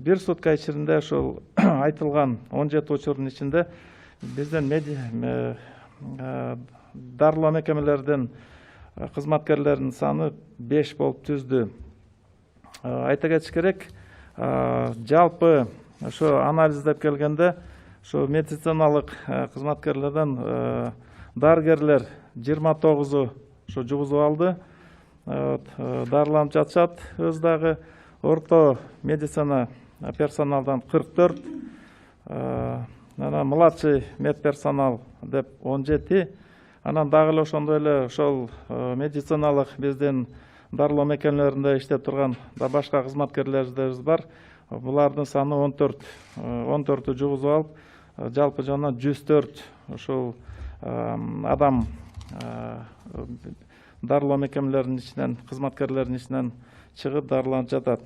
бир сутка ичинде ошол айтылган 17 учурдун ичинде биздин дарылоо мекемелердин кызматкерлеринин саны 5 болуп түздү. Айта кетиш керек, жалпы ошо анализдеп келгенде ошо медициналык кызматкерлерден дарыгерлер 29 ошо жугузуп алды. Дарыланып жатышат. Өз дагы орто медицина персоналдан 44, анан младший медперсонал деп 17, анан дагы эле ошондой эле ошол медициналык биздин дарылоо мекемелеринде иштеп турган да башка кызматкерлерибиз бар. Булардын саны 14 жугузуп алып, жалпы жана 104 ошол адам дарылоо мекемелеринин ичинен, кызматкерлеринин ичинен чыгып дарыланып жатат.